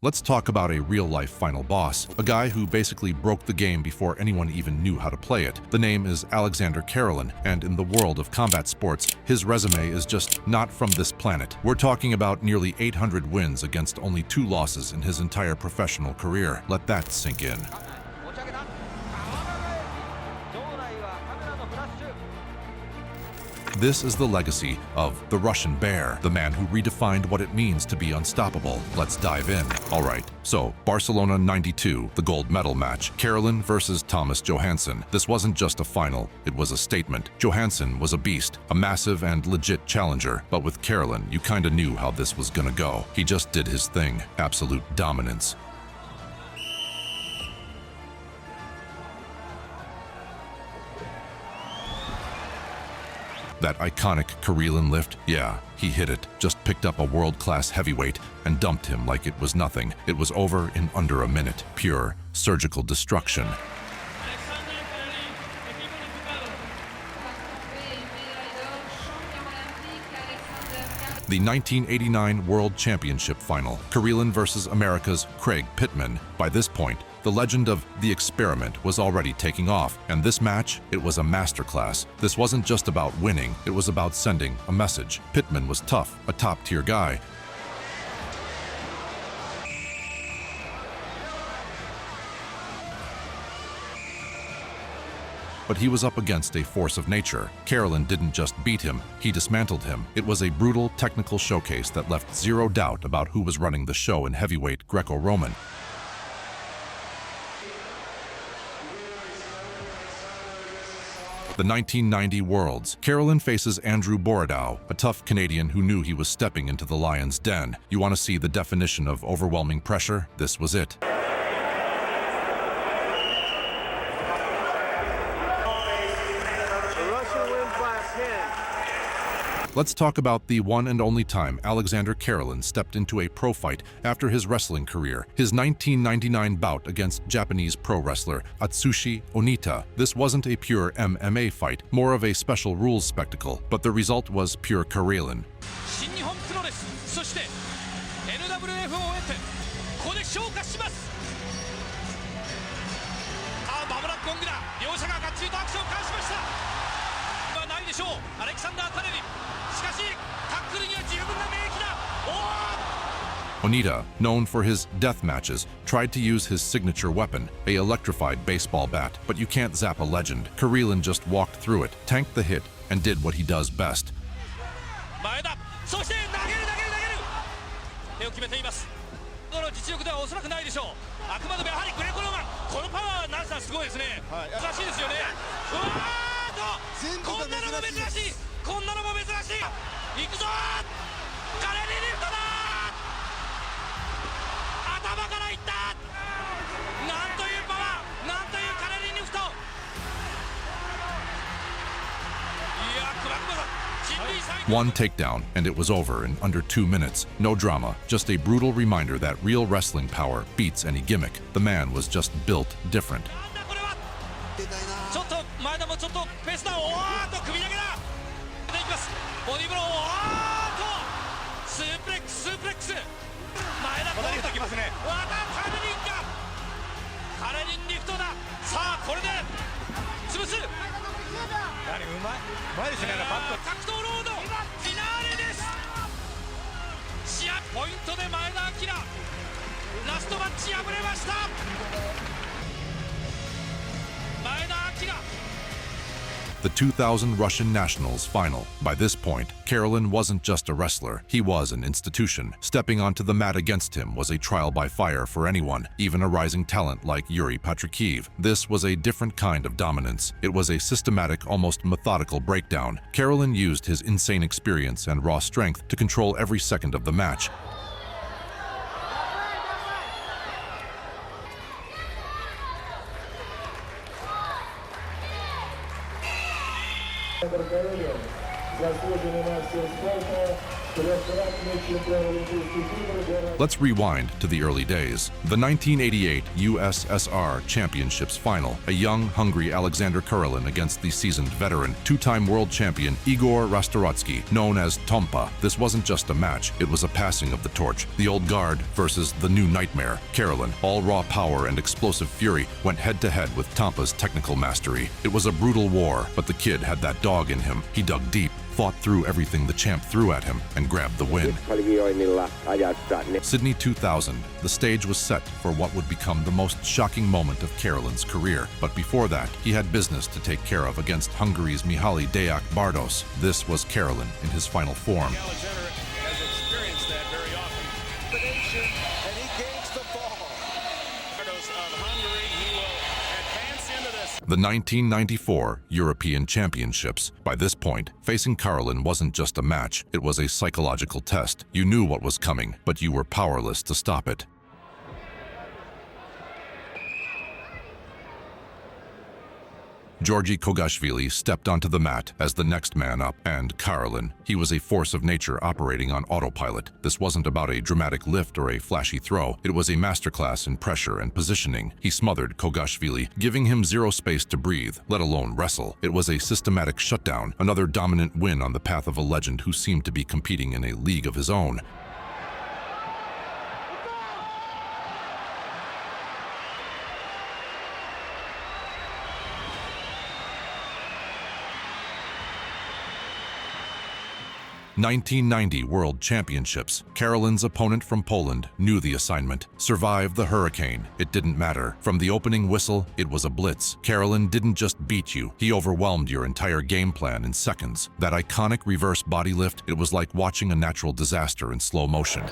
Let's talk about a real-life final boss, a guy who basically broke the game before anyone even knew how to play it. The name is Aleksandr Karelin, and in the world of combat sports, his resume is just not from this planet. We're talking about nearly 800 wins against only 2 losses in his entire professional career. Let that sink in. This is the legacy of the Russian Bear, the man who redefined what it means to be unstoppable. Let's dive in. All right, so Barcelona 92, the gold medal match. Karelin versus Thomas Johansson. This wasn't just a final, it was a statement. Johansson was a beast, a massive and legit challenger, but with Karelin, you kinda knew how this was gonna go. He just did his thing, absolute dominance. That iconic Karelin lift, yeah, he hit it. Just picked up a world-class heavyweight and dumped him like it was nothing. It was over in under a minute. Pure surgical destruction. The 1989 World Championship Final, Karelin versus America's Craig Pittman. By this point, the legend of The Experiment was already taking off, and this match, it was a masterclass. This wasn't just about winning, it was about sending a message. Pittman was tough, a top-tier guy. But he was up against a force of nature. Karelin didn't just beat him, he dismantled him. It was a brutal technical showcase that left zero doubt about who was running the show in heavyweight Greco-Roman. The 1990 Worlds. Karelin faces Andrew Borodow, a tough Canadian who knew he was stepping into the lion's den. You want to see the definition of overwhelming pressure? This was it. Let's talk about the one and only time Aleksandr Karelin stepped into a pro fight after his wrestling career. His 1999 bout against Japanese pro wrestler Atsushi Onita. This wasn't a pure MMA fight, more of a special rules spectacle, but the result was pure Karelin. Onita, known for his death matches, tried to use his signature weapon, a electrified baseball bat. But you can't zap a legend. Karelin just walked through it, tanked the hit, and did what he does best. One takedown, and it was over in under 2 minutes. No drama, just a brutal reminder that real wrestling power beats any gimmick. The man was just built different. The 2000 Russian Nationals final. By this point, Karelin wasn't just a wrestler, he was an institution. Stepping onto the mat against him was a trial by fire for anyone, even a rising talent like Yuri Patrikhev. This was a different kind of dominance. It was a systematic, almost methodical breakdown. Karelin used his insane experience and raw strength to control every second of the match. Aleksandr Karelin, заслуженный мастер спорта, Let's rewind to the early days. The 1988 USSR Championships final, a young, hungry Aleksandr Karelin against the seasoned veteran, two-time world champion Igor Rastorotsky, known as Tompa. This wasn't just a match, it was a passing of the torch. The old guard versus the new nightmare. Karelin, all raw power and explosive fury, went head-to-head with Tompa's technical mastery. It was a brutal war, but the kid had that dog in him. He dug deep, fought through everything the champ threw at him, and grabbed the win. Sydney 2000, the stage was set for what would become the most shocking moment of Karelin's career. But before that, he had business to take care of against Hungary's Mihaly Deák Bardos. This was Karelin in his final form. Aleksandr has experienced that very often. And he gains the ball. Bardos of Hungary, he will advance into this. The 1994 European Championships. By this point, facing Karelin wasn't just a match, it was a psychological test. You knew what was coming, but you were powerless to stop it. Georgi Kogashvili stepped onto the mat as the next man up, and Karelin. He was a force of nature operating on autopilot. This wasn't about a dramatic lift or a flashy throw. It was a masterclass in pressure and positioning. He smothered Kogashvili, giving him zero space to breathe, let alone wrestle. It was a systematic shutdown, another dominant win on the path of a legend who seemed to be competing in a league of his own. '90 World Championships. Karelin's opponent from Poland knew the assignment. Survive the hurricane. It didn't matter. From the opening whistle, it was a blitz. Karelin didn't just beat you, he overwhelmed your entire game plan in seconds. That iconic reverse body lift, it was like watching a natural disaster in slow motion.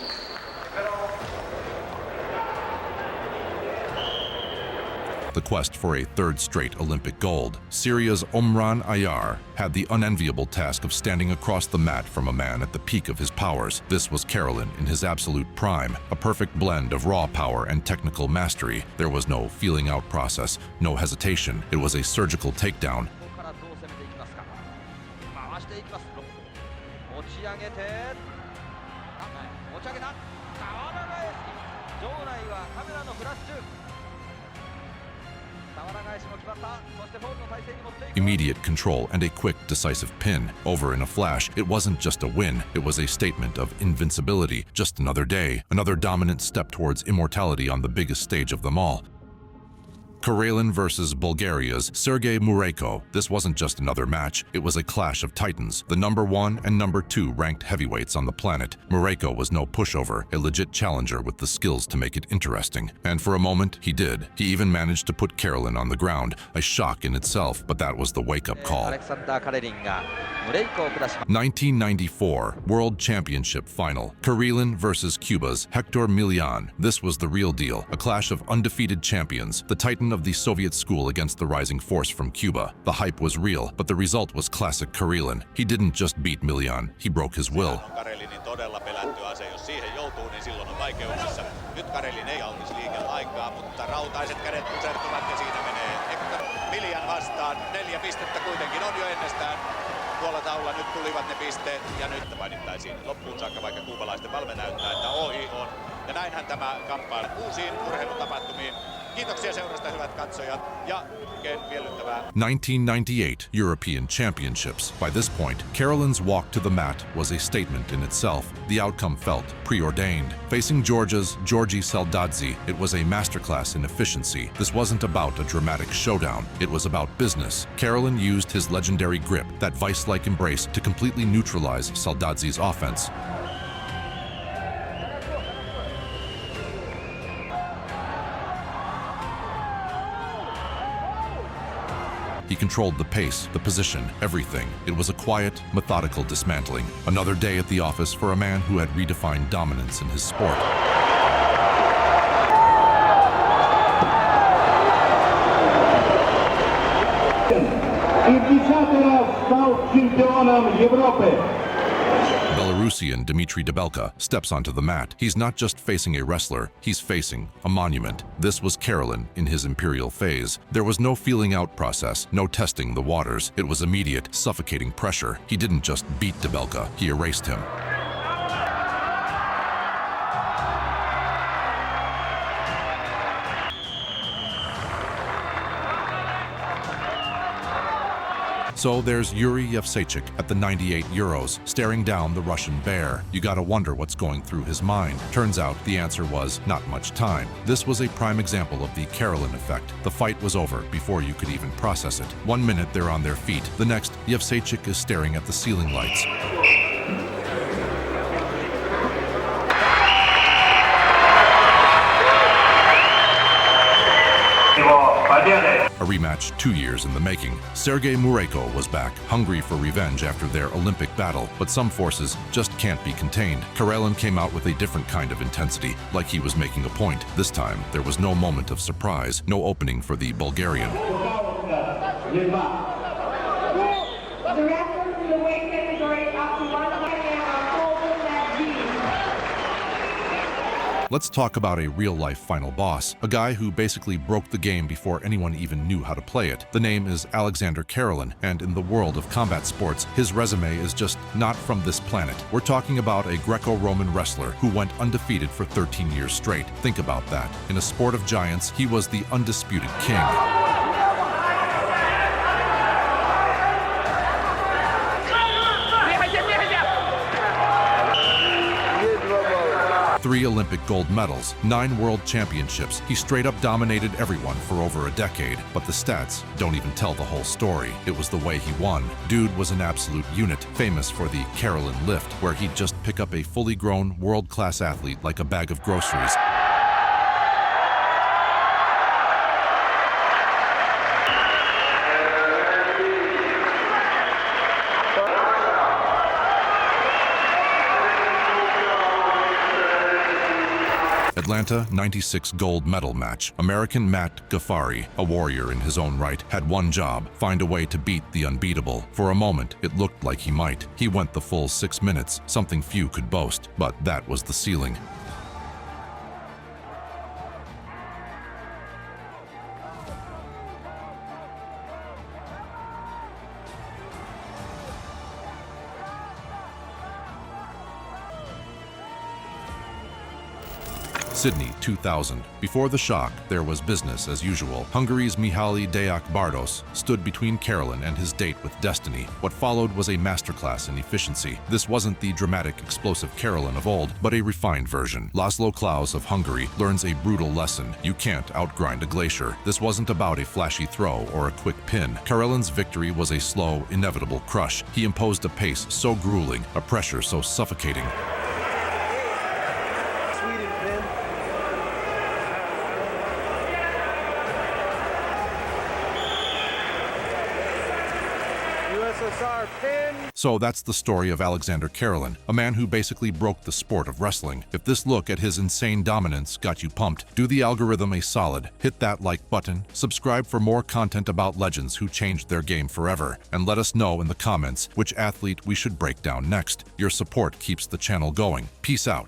The quest for a third straight Olympic gold. Syria's Omran Ayar had the unenviable task of standing across the mat from a man at the peak of his powers. This was Karelin in his absolute prime, a perfect blend of raw power and technical mastery. There was no feeling out process, no hesitation. It was a surgical takedown. Immediate control and a quick, decisive pin. Over in a flash, it wasn't just a win, it was a statement of invincibility. Just another day, another dominant step towards immortality on the biggest stage of them all. Karelin versus Bulgaria's Sergei Mureyko. This wasn't just another match, it was a clash of titans, the number 1 and number 2 ranked heavyweights on the planet. Mureyko was no pushover, a legit challenger with the skills to make it interesting. And for a moment, he did. He even managed to put Karelin on the ground, a shock in itself, but that was the wake-up call. 1994 World Championship Final. Karelin versus Cuba's Hector Millán. This was the real deal, a clash of undefeated champions, the titan of the Soviet school against the rising force from Cuba. The hype was real, but the result was classic Karelin. He didn't just beat Millán, he broke his will. Karelinin todella pelätty ase, jos siihen joutuu, niin silloin on vaikeuksissa. Nyt Karelin ei alttis liike-aikaa, mutta rautaiset kädet pusertuvat ja siinä menee Hector Millán vastaan. 4 pistettä kuitenkin on jo ennestään. Tuolla taululla nyt tulivat ne pisteet ja nyt mainittaisiin loppuun saakka, vaikka kuubalaisten valme näyttää, että ohi on. Ja näinhän tämä kamppailu uusiin urheilutapahtumiin. Kiitoksia seurasta, hyvät katsojat, ja oikein miellyttävää. 1998 European Championships. By this point, Karelin's walk to the mat was a statement in itself. The outcome felt preordained. Facing Georgia's Georgi Saldadze, it was a masterclass in efficiency. This wasn't about a dramatic showdown. It was about business. Karelin used his legendary grip, that vice-like embrace, to completely neutralize Saldadze's offense. He controlled the pace, the position, everything. It was a quiet, methodical dismantling. Another day at the office for a man who had redefined dominance in his sport. Belarusian Dmitry Debelka steps onto the mat. He's not just facing a wrestler, he's facing a monument. This was Karelin in his imperial phase. There was no feeling out process, no testing the waters. It was immediate, suffocating pressure. He didn't just beat Debelka, he erased him. So there's Yuri Yevseychik at the 98 euros, staring down the Russian bear. You gotta wonder what's going through his mind. Turns out the answer was not much time. This was a prime example of the Karelin effect. The fight was over before you could even process it. 1 minute they're on their feet, the next Yevseychik is staring at the ceiling lights. A rematch 2 years in the making. Sergei Mureko was back, hungry for revenge after their Olympic battle, but some forces just can't be contained. Karelin came out with a different kind of intensity, like he was making a point. This time, there was no moment of surprise, no opening for the Bulgarian. Let's talk about a real-life final boss, a guy who basically broke the game before anyone even knew how to play it. The name is Aleksandr Karelin, and in the world of combat sports, his resume is just not from this planet. We're talking about a Greco-Roman wrestler who went undefeated for 13 years straight. Think about that. In a sport of giants, he was the undisputed king. 3 Olympic gold medals, 9 world championships. He straight up dominated everyone for over a decade, but the stats don't even tell the whole story. It was the way he won. Dude was an absolute unit, famous for the Karelin lift, where he'd just pick up a fully grown, world-class athlete like a bag of groceries. Atlanta 96 gold medal match. American Matt Ghaffari, a warrior in his own right, had one job: find a way to beat the unbeatable. For a moment, it looked like he might. He went the full 6 minutes, something few could boast, but that was the ceiling. Sydney 2000. Before the shock, there was business as usual. Hungary's Mihaly Deák-Bardos stood between Karelin and his date with destiny. What followed was a masterclass in efficiency. This wasn't the dramatic, explosive Karelin of old, but a refined version. Laszlo Klaus of Hungary learns a brutal lesson. You can't outgrind a glacier. This wasn't about a flashy throw or a quick pin. Karelin's victory was a slow, inevitable crush. He imposed a pace so grueling, a pressure so suffocating. So that's the story of Aleksandr Karelin, a man who basically broke the sport of wrestling. If this look at his insane dominance got you pumped, do the algorithm a solid, hit that like button, subscribe for more content about legends who changed their game forever, and let us know in the comments which athlete we should break down next. Your support keeps the channel going. Peace out.